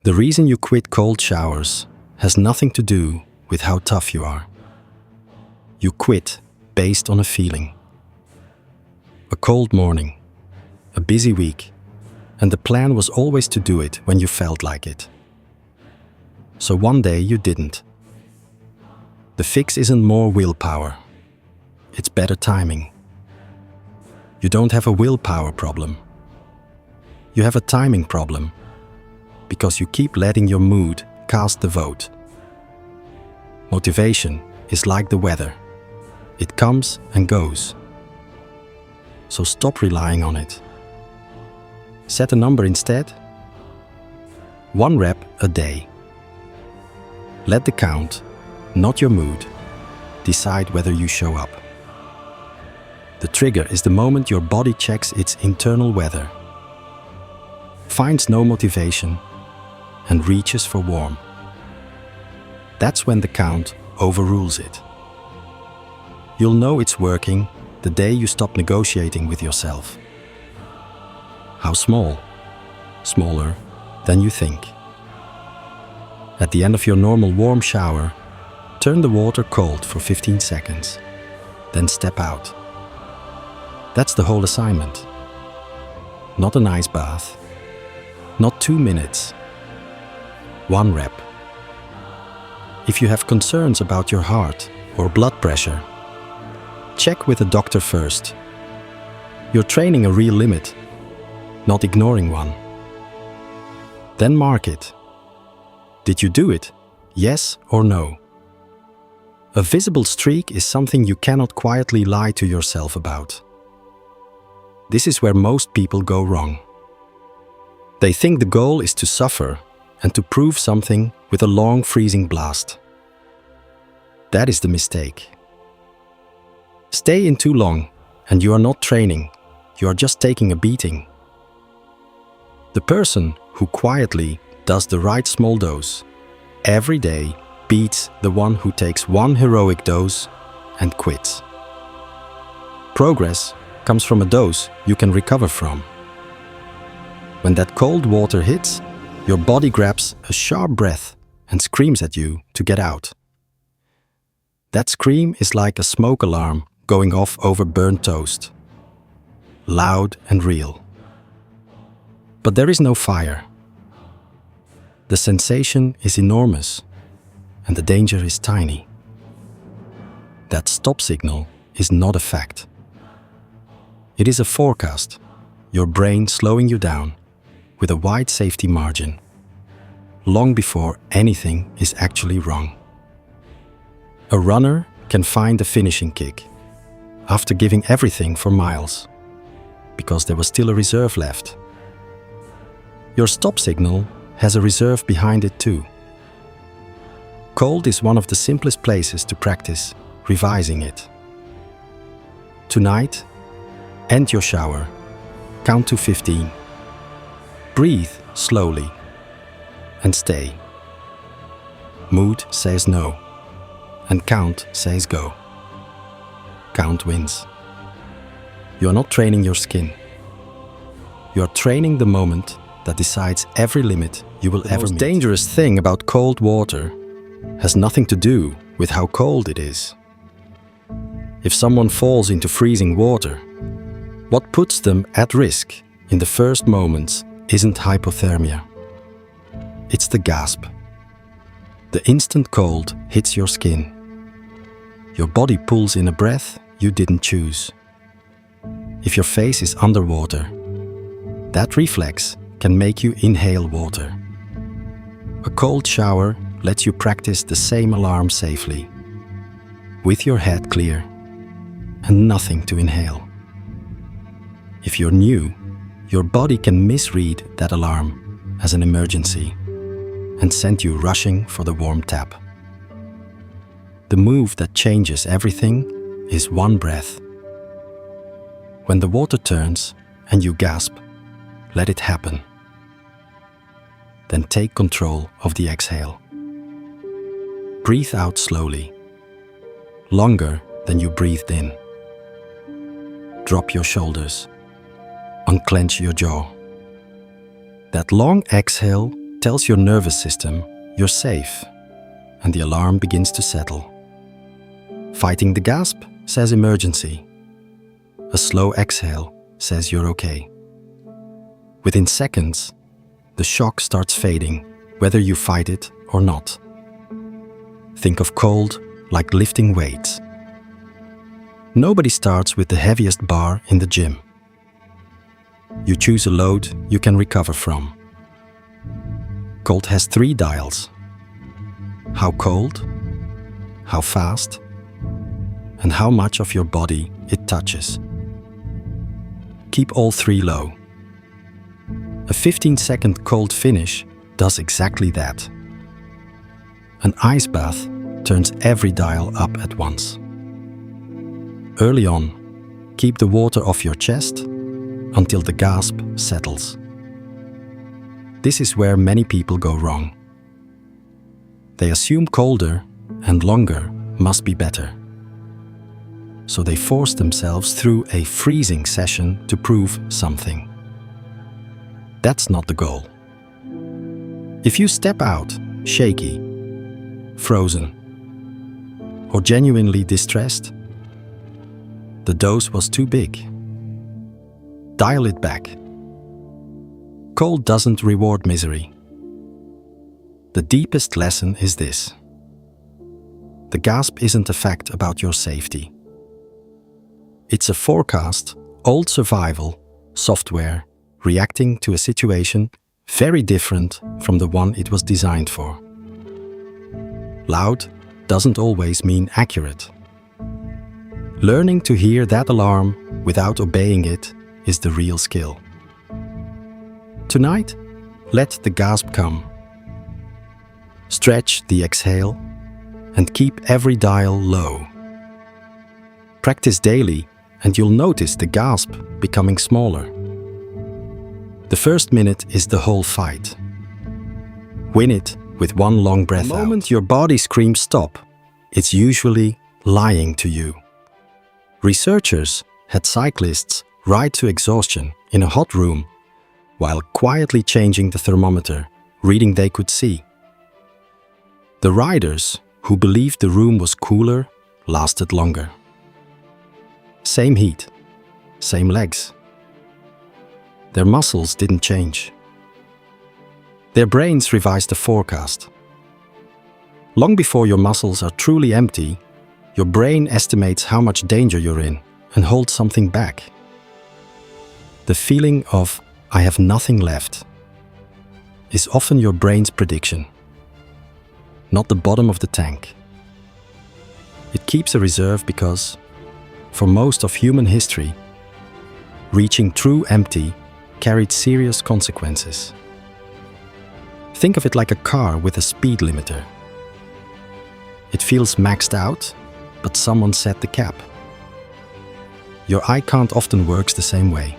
The reason you quit cold showers has nothing to do with how tough you are. You quit based on a feeling. A cold morning, a busy week, and the plan was always to do it when you felt like it. So one day you didn't. The fix isn't more willpower. It's better timing. You don't have a willpower problem. You have a timing problem because you keep letting your mood cast the vote. Motivation is like the weather. It comes and goes. So stop relying on it. Set a number instead. 1 rep a day. Let the count, not your mood, decide whether you show up. The trigger is the moment your body checks its internal weather, finds no motivation, and reaches for warm. That's when the count overrules it. You'll know it's working the day you stop negotiating with yourself. How small? Smaller than you think. At the end of your normal warm shower, turn the water cold for 15 seconds, then step out. That's the whole assignment. Not an ice bath, not 2 minutes, 1 rep. If you have concerns about your heart or blood pressure, check with a doctor first. You're training a real limit, not ignoring one. Then mark it. Did you do it? Yes or no? A visible streak is something you cannot quietly lie to yourself about. This is where most people go wrong. They think the goal is to suffer and to prove something with a long freezing blast. That is the mistake. Stay in too long and you are not training, you are just taking a beating. The person who quietly does the right small dose every day beats the one who takes 1 heroic dose and quits. Progress comes from a dose you can recover from. When that cold water hits, your body grabs a sharp breath and screams at you to get out. That scream is like a smoke alarm going off over burnt toast. Loud and real. But there is no fire. The sensation is enormous and the danger is tiny. That stop signal is not a fact. It is a forecast, your brain slowing you down with a wide safety margin, long before anything is actually wrong. A runner can find the finishing kick after giving everything for miles, because there was still a reserve left. Your stop signal has a reserve behind it too. Cold is one of the simplest places to practice revising it. Tonight, end your shower, count to 15. Breathe slowly and stay. Mood says no, and count says go. Count wins. You are not training your skin. You are training the moment that decides every limit you will ever meet. The most dangerous thing about cold water has nothing to do with how cold it is. If someone falls into freezing water, what puts them at risk in the first moments isn't hypothermia. It's the gasp. The instant cold hits your skin. Your body pulls in a breath you didn't choose. If your face is underwater, that reflex can make you inhale water. A cold shower lets you practice the same alarm safely, with your head clear and nothing to inhale. If you're new, your body can misread that alarm as an emergency and send you rushing for the warm tap. The move that changes everything is 1 breath. When the water turns and you gasp, let it happen. Then take control of the exhale. Breathe out slowly, longer than you breathed in. Drop your shoulders. Unclench your jaw. That long exhale tells your nervous system you're safe, and the alarm begins to settle. Fighting the gasp says emergency. A slow exhale says you're okay. Within seconds, the shock starts fading, whether you fight it or not. Think of cold like lifting weights. Nobody starts with the heaviest bar in the gym. You choose a load you can recover from. Cold has 3 dials: how cold, how fast, and how much of your body it touches. Keep all 3 low. A 15-second cold finish does exactly that. An ice bath turns every dial up at once. Early on, keep the water off your chest until the gasp settles. This is where many people go wrong. They assume colder and longer must be better. So they force themselves through a freezing session to prove something. That's not the goal. If you step out shaky, frozen, or genuinely distressed, the dose was too big. Dial it back. Cold doesn't reward misery. The deepest lesson is this: the gasp isn't a fact about your safety. It's a forecast, old survival software reacting to a situation very different from the one it was designed for. Loud doesn't always mean accurate. Learning to hear that alarm without obeying it is the real skill. Tonight, let the gasp come. Stretch the exhale and keep every dial low. Practice daily and you'll notice the gasp becoming smaller. The first minute is the whole fight. Win it with one long breath out. The moment your body screams stop, it's usually lying to you. Researchers had cyclists ride to exhaustion in a hot room while quietly changing the thermometer, reading they could see. The riders, who believed the room was cooler, lasted longer. Same heat, same legs. Their muscles didn't change. Their brains revised the forecast. Long before your muscles are truly empty, your brain estimates how much danger you're in and holds something back. The feeling of "I have nothing left" is often your brain's prediction, not the bottom of the tank. It keeps a reserve because, for most of human history, reaching true empty carried serious consequences. Think of it like a car with a speed limiter. It feels maxed out, but someone set the cap. Your eye count often works the same way.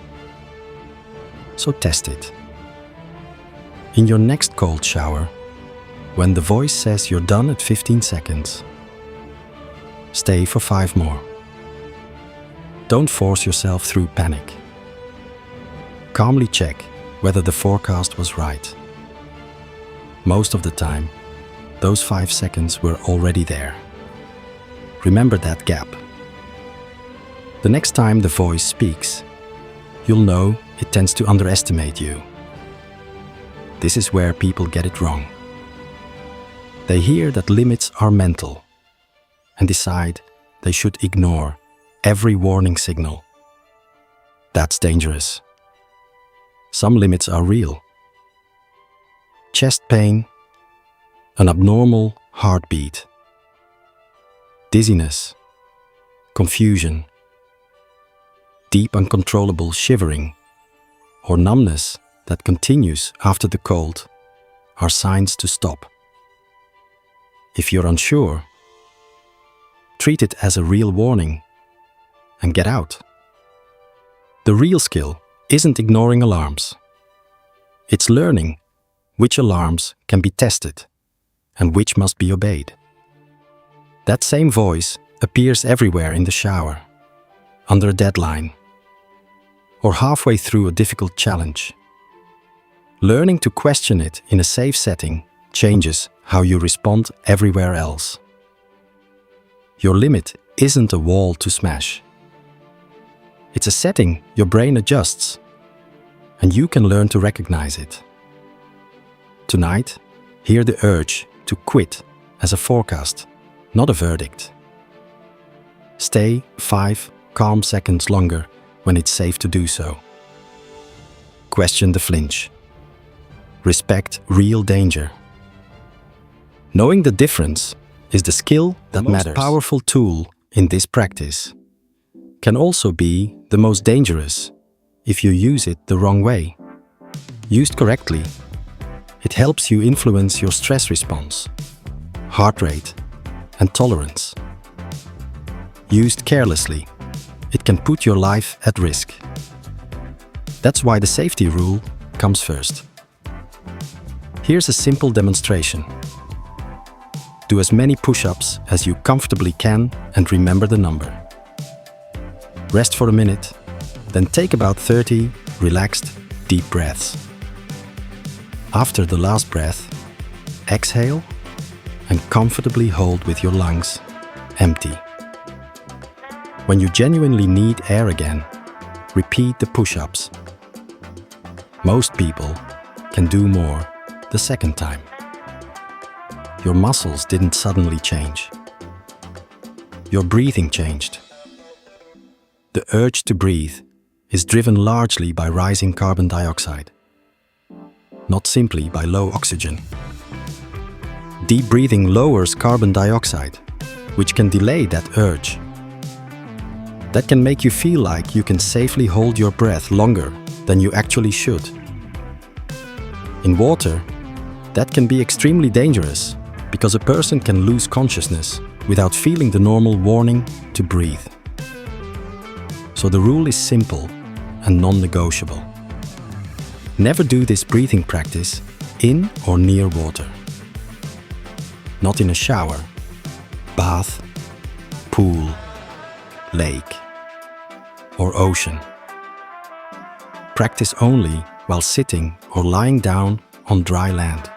So test it. In your next cold shower, when the voice says you're done at 15 seconds, stay for 5 more. Don't force yourself through panic. Calmly check whether the forecast was right. Most of the time, those 5 seconds were already there. Remember that gap. The next time the voice speaks, you'll know it tends to underestimate you. This is where people get it wrong. They hear that limits are mental and decide they should ignore every warning signal. That's dangerous. Some limits are real. Chest pain, an abnormal heartbeat, dizziness, confusion, deep uncontrollable shivering, or numbness that continues after the cold are signs to stop. If you're unsure, treat it as a real warning and get out. The real skill isn't ignoring alarms. It's learning which alarms can be tested and which must be obeyed. That same voice appears everywhere in the shower, under a deadline, or halfway through a difficult challenge. Learning to question it in a safe setting changes how you respond everywhere else. Your limit isn't a wall to smash. It's a setting your brain adjusts, and you can learn to recognize it. Tonight, hear the urge to quit as a forecast, not a verdict. Stay 5 calm seconds longer when it's safe to do so. Question the flinch. Respect real danger. Knowing the difference is the skill that matters. The most powerful tool in this practice can also be the most dangerous if you use it the wrong way. Used correctly, it helps you influence your stress response, heart rate, and tolerance. Used carelessly, it can put your life at risk. That's why the safety rule comes first. Here's a simple demonstration. Do as many push-ups as you comfortably can and remember the number. Rest for a minute, then take about 30 relaxed, deep breaths. After the last breath, exhale and comfortably hold with your lungs empty. When you genuinely need air again, repeat the push-ups. Most people can do more the second time. Your muscles didn't suddenly change. Your breathing changed. The urge to breathe is driven largely by rising carbon dioxide, not simply by low oxygen. Deep breathing lowers carbon dioxide, which can delay that urge. That can make you feel like you can safely hold your breath longer than you actually should. In water, that can be extremely dangerous because a person can lose consciousness without feeling the normal warning to breathe. So the rule is simple and non-negotiable. Never do this breathing practice in or near water. Not in a shower, bath, pool, lake, or ocean. Practice only while sitting or lying down on dry land.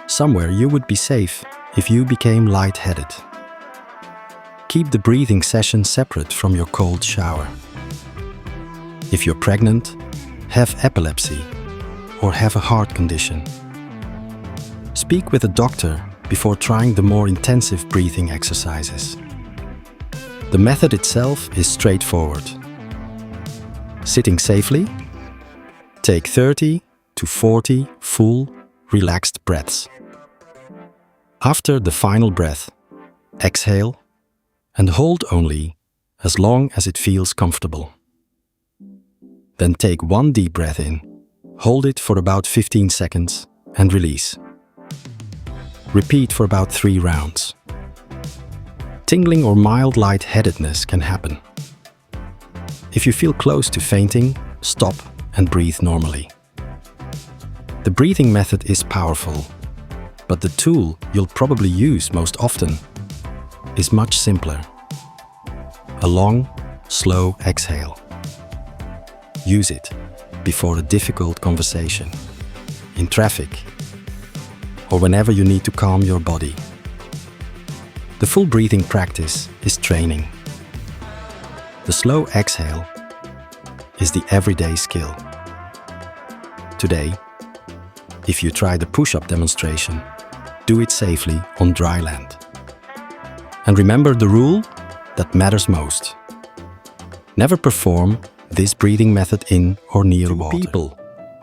Somewhere you would be safe if you became lightheaded. Keep the breathing session separate from your cold shower. If you're pregnant, have epilepsy, or have a heart condition, speak with a doctor before trying the more intensive breathing exercises. The method itself is straightforward. Sitting safely, take 30 to 40 full, relaxed breaths. After the final breath, exhale and hold only as long as it feels comfortable. Then take one deep breath in, hold it for about 15 seconds and release. Repeat for about 3 rounds. Tingling or mild lightheadedness can happen. If you feel close to fainting, stop and breathe normally. The breathing method is powerful, but the tool you'll probably use most often is much simpler. A long, slow exhale. Use it before a difficult conversation, in traffic, or whenever you need to calm your body. The full breathing practice is training. The slow exhale is the everyday skill. Today, if you try the push-up demonstration, do it safely on dry land. And remember the rule that matters most. Never perform this breathing method in or near water. People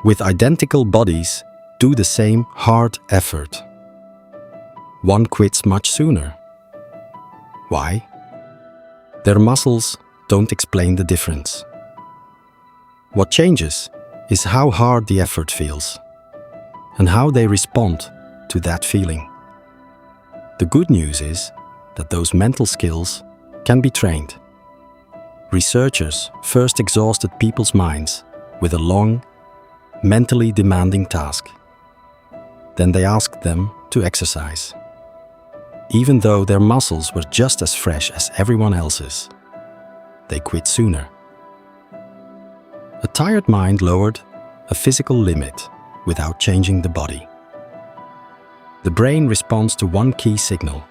with identical bodies do the same hard effort. One quits much sooner. Why? Their muscles don't explain the difference. What changes is how hard the effort feels and how they respond to that feeling. The good news is that those mental skills can be trained. Researchers first exhausted people's minds with a long, mentally demanding task. Then they asked them to exercise. Even though their muscles were just as fresh as everyone else's, they quit sooner. A tired mind lowered a physical limit without changing the body. The brain responds to one key signal: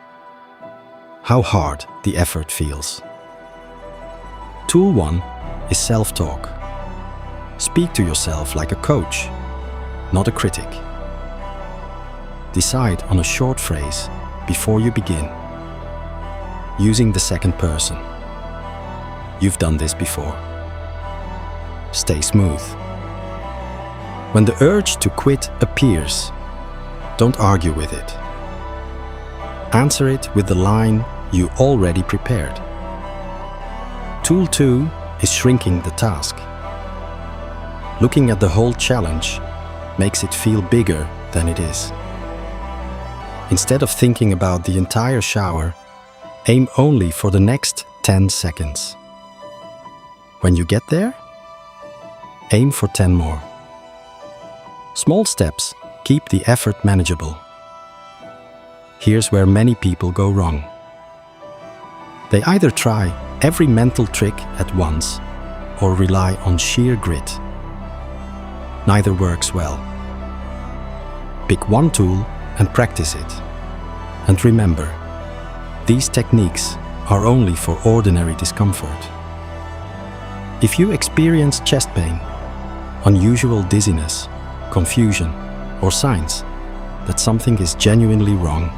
how hard the effort feels. Tool 1 is self-talk. Speak to yourself like a coach, not a critic. Decide on a short phrase before you begin, using the second person. You've done this before. Stay smooth. When the urge to quit appears, don't argue with it. Answer it with the line you already prepared. Tool 2 is shrinking the task. Looking at the whole challenge makes it feel bigger than it is. Instead of thinking about the entire shower, aim only for the next 10 seconds. When you get there, aim for 10 more. Small steps keep the effort manageable. Here's where many people go wrong. They either try every mental trick at once or rely on sheer grit. Neither works well. Pick one tool and practice it. And remember, these techniques are only for ordinary discomfort. If you experience chest pain, unusual dizziness, confusion, or signs that something is genuinely wrong,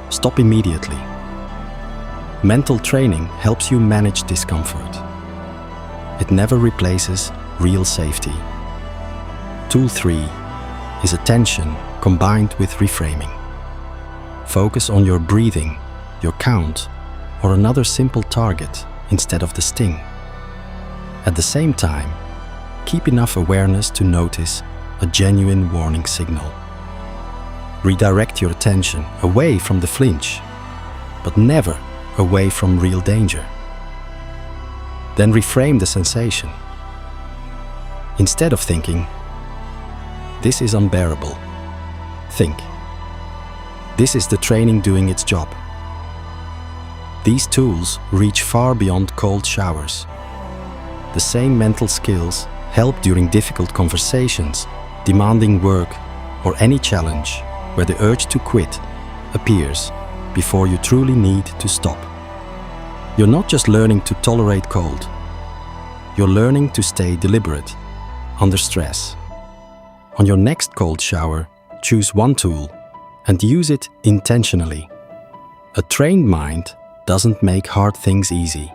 stop immediately. Mental training helps you manage discomfort. It never replaces real safety. Tool 3 is attention combined with reframing. Focus on your breathing, your count, or another simple target instead of the sting. At the same time, keep enough awareness to notice a genuine warning signal. Redirect your attention away from the flinch, but never away from real danger. Then reframe the sensation. Instead of thinking, "This is unbearable," think, "This is the training doing its job." These tools reach far beyond cold showers. The same mental skills help during difficult conversations, demanding work, or any challenge where the urge to quit appears before you truly need to stop. You're not just learning to tolerate cold. You're learning to stay deliberate under stress. On your next cold shower, choose one tool and use it intentionally. A trained mind doesn't make hard things easy.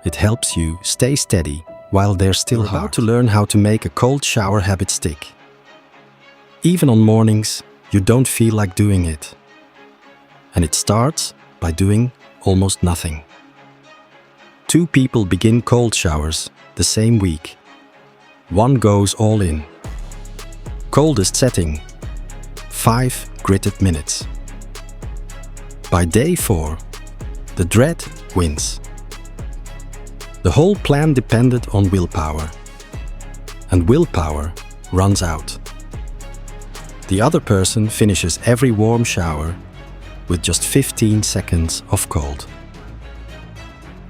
It helps you stay steady while they're still hard. You're about to learn how to make a cold shower habit stick. Even on mornings you don't feel like doing it. And it starts by doing almost nothing. 2 people begin cold showers the same week. One goes all in. Coldest setting, 5 gritted minutes. By day 4, the dread wins. The whole plan depended on willpower, and willpower runs out. The other person finishes every warm shower with just 15 seconds of cold.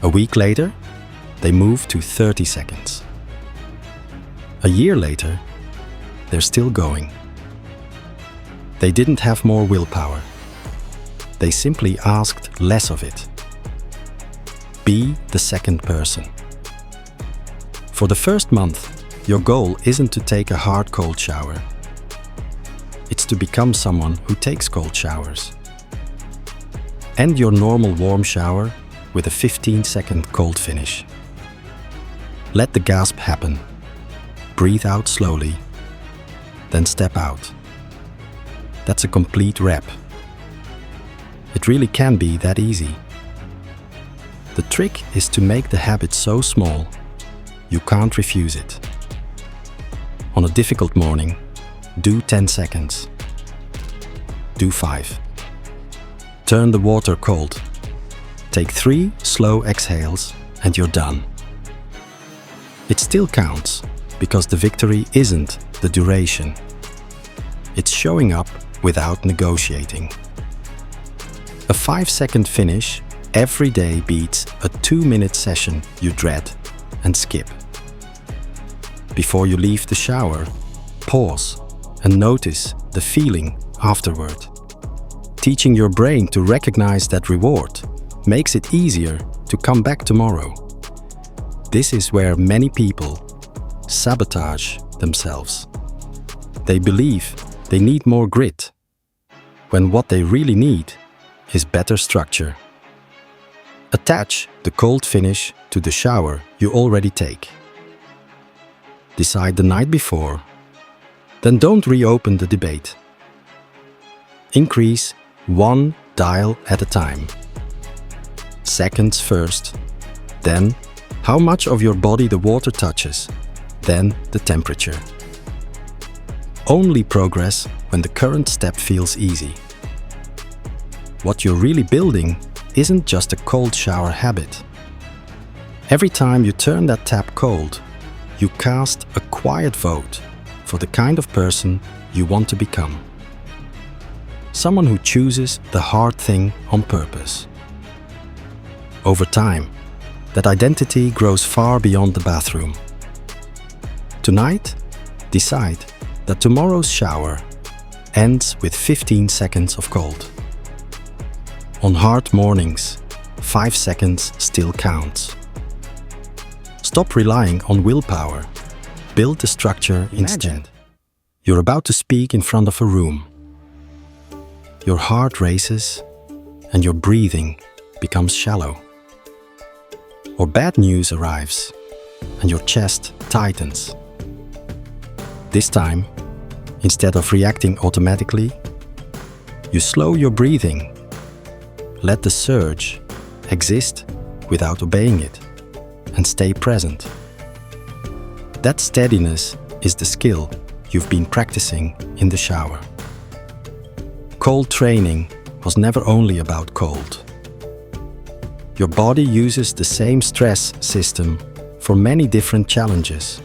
A week later, they move to 30 seconds. A year later, they're still going. They didn't have more willpower. They simply asked less of it. Be the second person. For the first month, your goal isn't to take a hard cold shower. It's to become someone who takes cold showers. End your normal warm shower with a 15-second cold finish. Let the gasp happen. Breathe out slowly, then step out. That's a complete rep. It really can be that easy. The trick is to make the habit so small, you can't refuse it. On a difficult morning, do 10 seconds. Do 5. Turn the water cold. Take 3 slow exhales and you're done. It still counts, because the victory isn't the duration. It's showing up without negotiating. A 5-second finish every day beats a 2-minute session you dread and skip. Before you leave the shower, pause and notice the feeling afterward. Teaching your brain to recognize that reward makes it easier to come back tomorrow. This is where many people sabotage themselves. They believe they need more grit, when what they really need is better structure. Attach the cold finish to the shower you already take. Decide the night before, then don't reopen the debate. Increase one dial at a time. Seconds first, then how much of your body the water touches, then the temperature. Only progress when the current step feels easy. What you're really building isn't just a cold shower habit. Every time you turn that tap cold, you cast a quiet vote for the kind of person you want to become. Someone who chooses the hard thing on purpose. Over time, that identity grows far beyond the bathroom. Tonight, decide that tomorrow's shower ends with 15 seconds of cold. On hard mornings, 5 seconds still counts. Stop relying on willpower. Build the structure instead. You're about to speak in front of a room. Your heart races and your breathing becomes shallow. Or bad news arrives and your chest tightens. This time, instead of reacting automatically, you slow your breathing. Let the surge exist without obeying it, and stay present. That steadiness is the skill you've been practicing in the shower. Cold training was never only about cold. Your body uses the same stress system for many different challenges.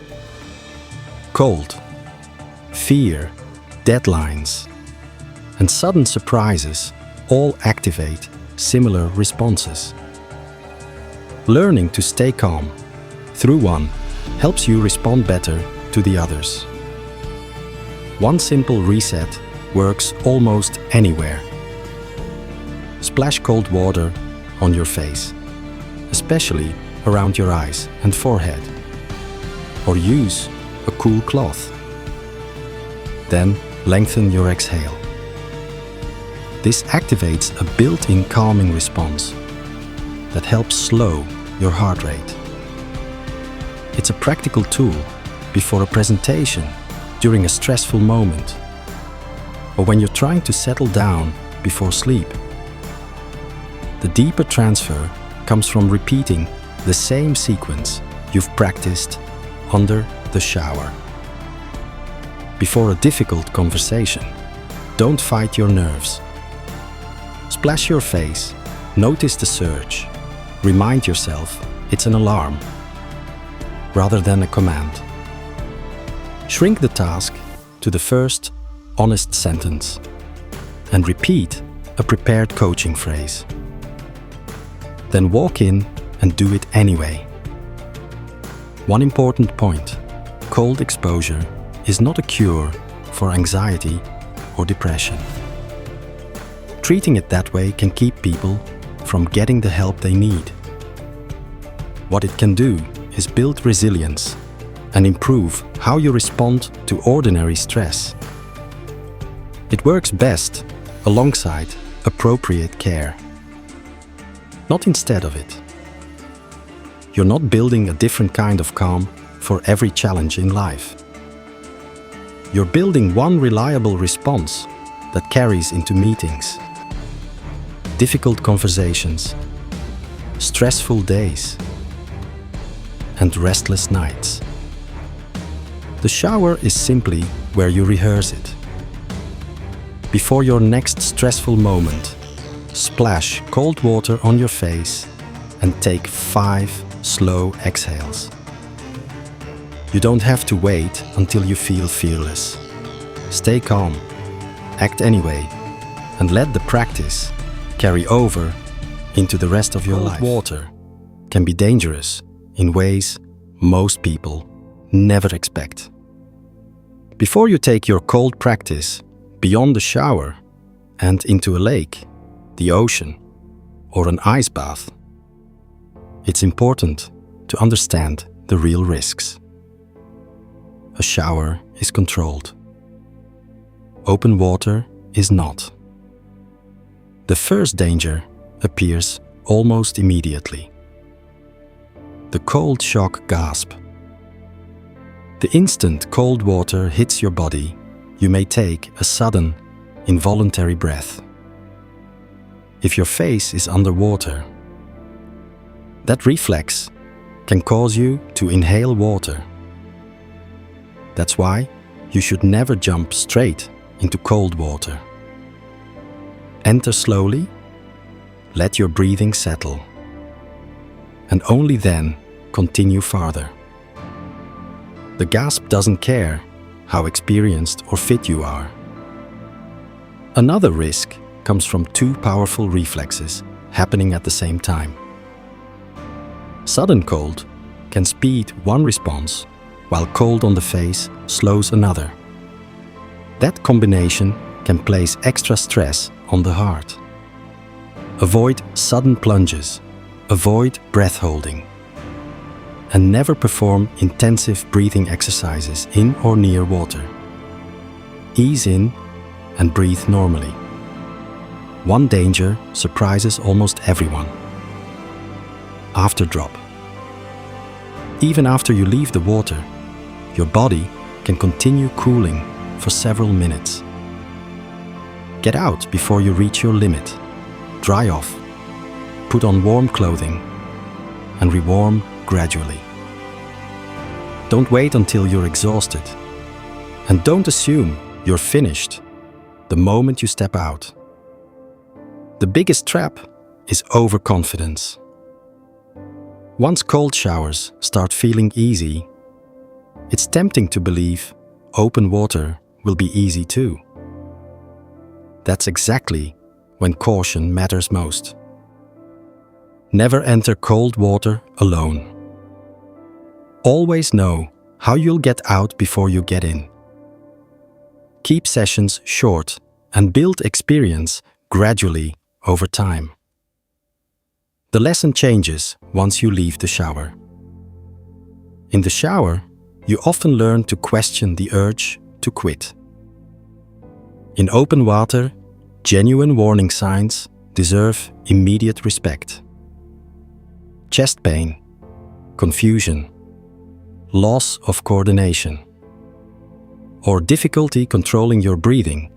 Cold, fear, deadlines, and sudden surprises all activate similar responses. Learning to stay calm through one helps you respond better to the others. One simple reset works almost anywhere. Splash cold water on your face, especially around your eyes and forehead. Or use a cool cloth. Then lengthen your exhale. This activates a built-in calming response that helps slow your heart rate. It's a practical tool before a presentation, during a stressful moment, or when you're trying to settle down before sleep. The deeper transfer comes from repeating the same sequence you've practiced under the shower. Before a difficult conversation, don't fight your nerves. Splash your face, notice the surge, remind yourself it's an alarm, rather than a command. Shrink the task to the first honest sentence and repeat a prepared coaching phrase. Then walk in and do it anyway. One important point: cold exposure is not a cure for anxiety or depression. Treating it that way can keep people from getting the help they need. What it can do is build resilience and improve how you respond to ordinary stress. It works best alongside appropriate care, not instead of it. You're not building a different kind of calm for every challenge in life. You're building one reliable response that carries into meetings, difficult conversations, stressful days, and restless nights. The shower is simply where you rehearse it. Before your next stressful moment, splash cold water on your face and take 5 slow exhales. You don't have to wait until you feel fearless. Stay calm, act anyway, and let the practice carry over into the rest of your life. Cold water can be dangerous in ways most people never expect. Before you take your cold practice beyond the shower and into a lake, the ocean, or an ice bath, it's important to understand the real risks. A shower is controlled. Open water is not. The first danger appears almost immediately. The cold shock gasp. The instant cold water hits your body, you may take a sudden, involuntary breath. If your face is underwater, that reflex can cause you to inhale water. That's why you should never jump straight into cold water. Enter slowly, let your breathing settle, and only then continue farther. The gasp doesn't care how experienced or fit you are. Another risk comes from two powerful reflexes happening at the same time. Sudden cold can speed one response, while cold on the face slows another. That combination can place extra stress on the heart. Avoid sudden plunges, avoid breath holding, and never perform intensive breathing exercises in or near water. Ease in and breathe normally. One danger surprises almost everyone. After drop. Even after you leave the water, your body can continue cooling for several minutes. Get out before you reach your limit. Dry off. Put on warm clothing and rewarm gradually. Don't wait until you're exhausted. And don't assume you're finished the moment you step out. The biggest trap is overconfidence. Once cold showers start feeling easy, it's tempting to believe open water will be easy too. That's exactly when caution matters most. Never enter cold water alone. Always know how you'll get out before you get in. Keep sessions short and build experience gradually over time. The lesson changes once you leave the shower. In the shower, you often learn to question the urge to quit. In open water, genuine warning signs deserve immediate respect. Chest pain, confusion, loss of coordination, or difficulty controlling your breathing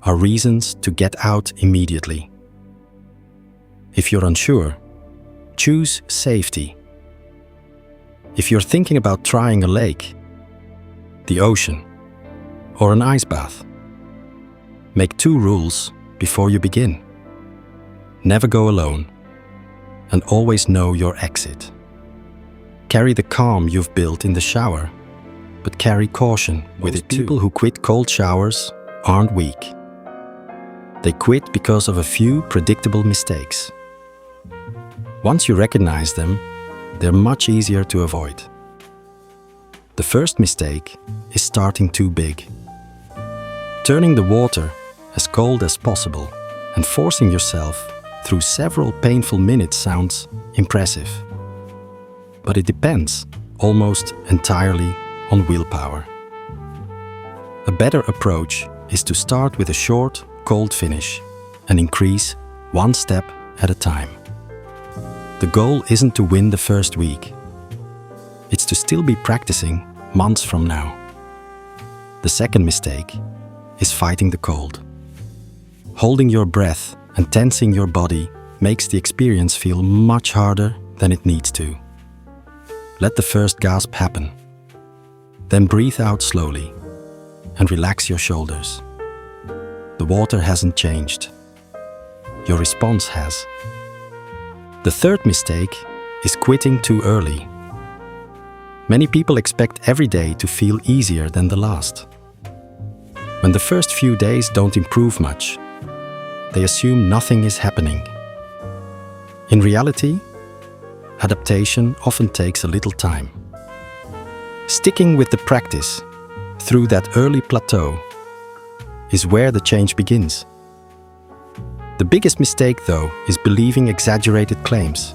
are reasons to get out immediately. If you're unsure, choose safety. If you're thinking about trying a lake, the ocean, or an ice bath, make 2 rules before you begin. Never go alone, and always know your exit. Carry the calm you've built in the shower, but carry caution with it too. People who quit cold showers aren't weak. They quit because of a few predictable mistakes. Once you recognize them, they're much easier to avoid. The first mistake is starting too big. Turning the water as cold as possible and forcing yourself through several painful minutes sounds impressive. But it depends almost entirely on willpower. A better approach is to start with a short, cold finish and increase one step at a time. The goal isn't to win the first week. It's to still be practicing months from now. The second mistake is fighting the cold. Holding your breath and tensing your body makes the experience feel much harder than it needs to. Let the first gasp happen. Then breathe out slowly and relax your shoulders. The water hasn't changed. Your response has. The third mistake is quitting too early. Many people expect every day to feel easier than the last. When the first few days don't improve much, they assume nothing is happening. In reality, adaptation often takes a little time. Sticking with the practice through that early plateau is where the change begins. The biggest mistake, though, is believing exaggerated claims.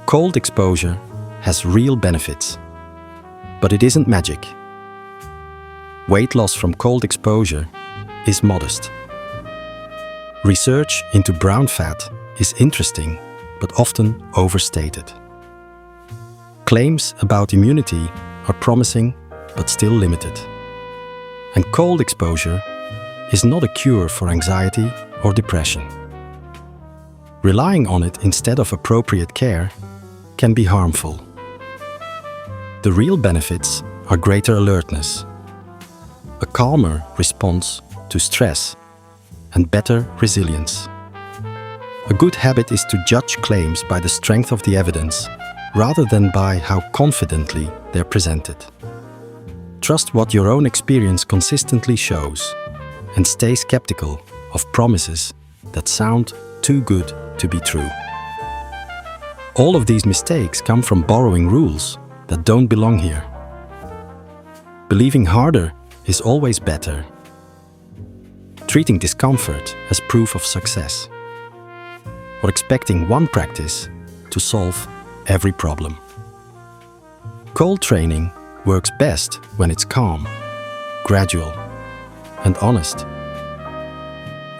Cold exposure has real benefits, but it isn't magic. Weight loss from cold exposure is modest. Research into brown fat is interesting, but often overstated. Claims about immunity are promising, but still limited. And cold exposure is not a cure for anxiety or depression. Relying on it instead of appropriate care can be harmful. The real benefits are greater alertness, a calmer response to stress, and better resilience. A good habit is to judge claims by the strength of the evidence rather than by how confidently they're presented. Trust what your own experience consistently shows and stay skeptical of promises that sound too good to be true. All of these mistakes come from borrowing rules that don't belong here. Believing harder is always better. Treating discomfort as proof of success. Or expecting one practice to solve every problem. Cold training works best when it's calm, gradual, and honest.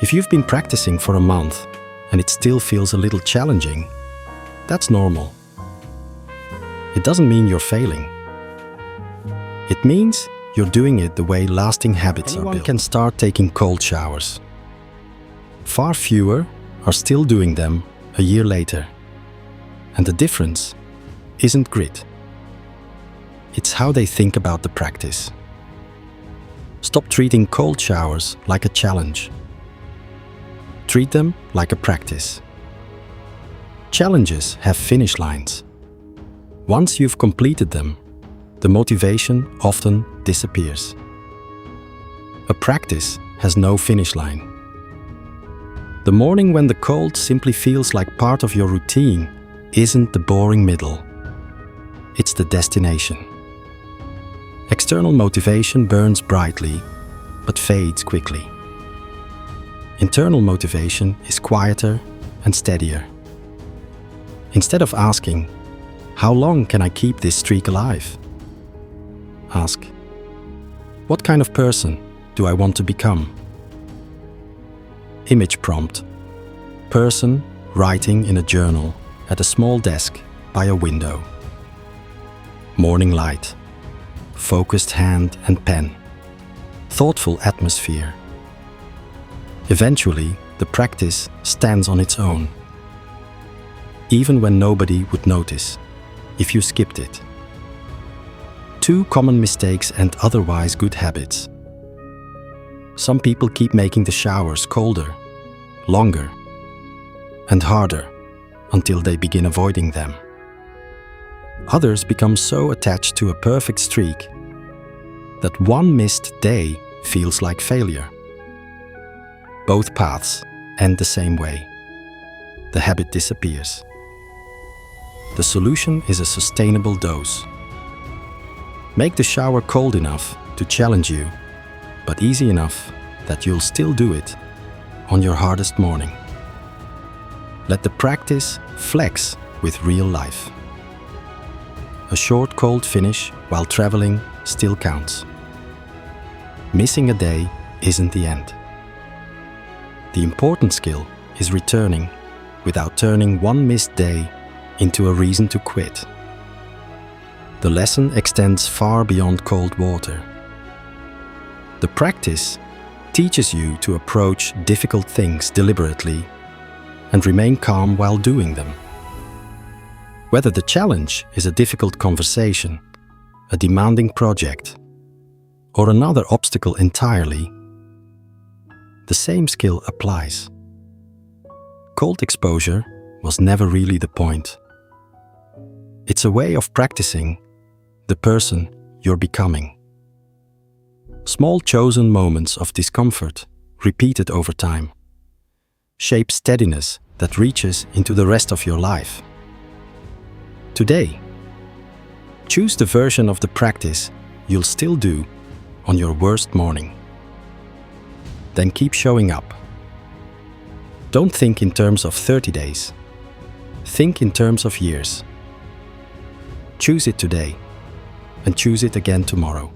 If you've been practicing for a month and it still feels a little challenging, that's normal. It doesn't mean you're failing. It means you're doing it the way lasting habits are built. Anyone can start taking cold showers. Far fewer are still doing them a year later. And the difference isn't grit. It's how they think about the practice. Stop treating cold showers like a challenge. Treat them like a practice. Challenges have finish lines. Once you've completed them, the motivation often disappears. A practice has no finish line. The morning when the cold simply feels like part of your routine isn't the boring middle. It's the destination. External motivation burns brightly, but fades quickly. Internal motivation is quieter and steadier. Instead of asking, "How long can I keep this streak alive?" ask, "What kind of person do I want to become?" Image prompt: person writing in a journal at a small desk by a window. Morning light, focused hand and pen, thoughtful atmosphere. Eventually, the practice stands on its own, even when nobody would notice if you skipped it. Two common mistakes and otherwise good habits. Some people keep making the showers colder, longer, and harder until they begin avoiding them. Others become so attached to a perfect streak that one missed day feels like failure. Both paths end the same way. The habit disappears. The solution is a sustainable dose. Make the shower cold enough to challenge you, but easy enough that you'll still do it on your hardest morning. Let the practice flex with real life. A short cold finish while traveling still counts. Missing a day isn't the end. The important skill is returning without turning one missed day into a reason to quit. The lesson extends far beyond cold water. The practice teaches you to approach difficult things deliberately and remain calm while doing them. Whether the challenge is a difficult conversation, a demanding project, or another obstacle entirely, the same skill applies. Cold exposure was never really the point. It's a way of practicing the person you're becoming. Small chosen moments of discomfort, repeated over time, shape steadiness that reaches into the rest of your life. Today, Choose the version of the practice you'll still do on your worst morning. Then keep showing up. Don't think in terms of 30 days. Think in terms of years. Choose it today and choose it again tomorrow.